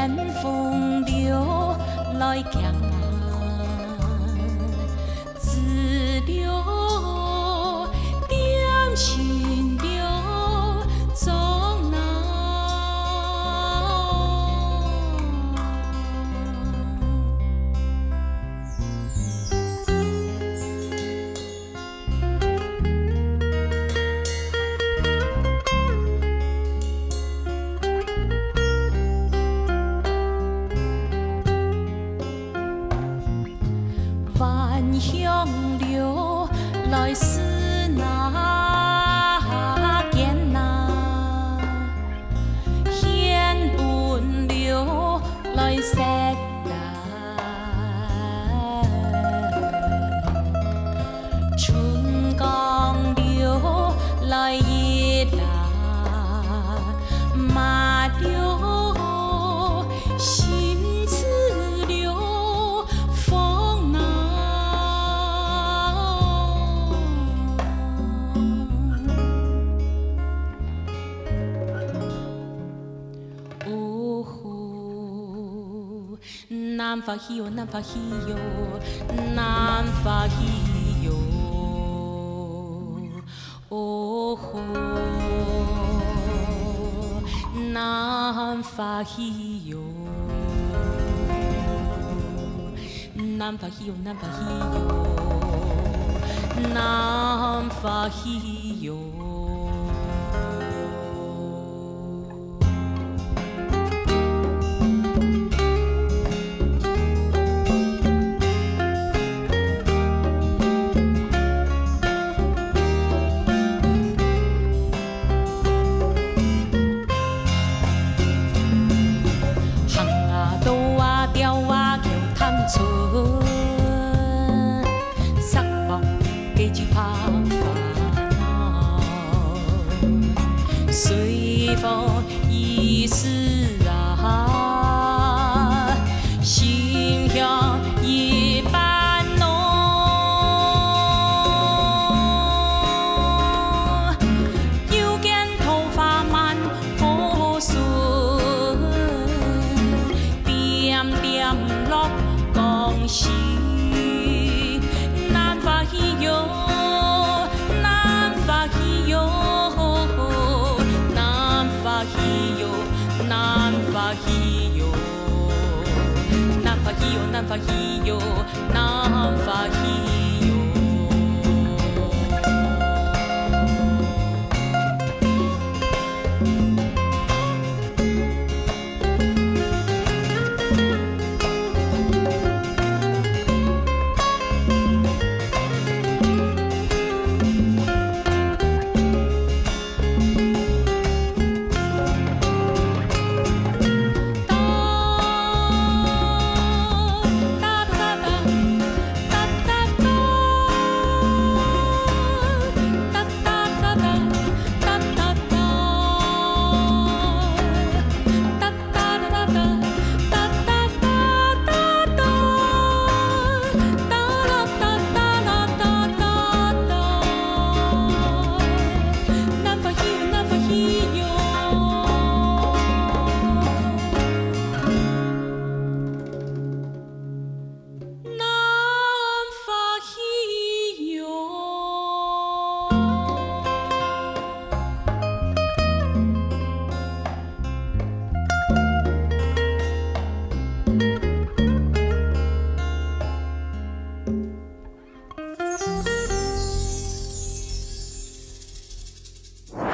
烟风流来行自流点心流总难。万乡流来思那见那，显本流来识那，春江流来夜那，马流心似流风那。南法西哟，南法西哟，南法西哟，哦吼，南法西哟，南法西哟，南法西哟，南法西哟。春，撒网加只拍烦恼，随风意思啊，心香一般浓。又见头发满河顺，点点落。恭喜南法西哟，南法西哟，南法西哟，南法西哟，南法西哟，南法西哟，南法西。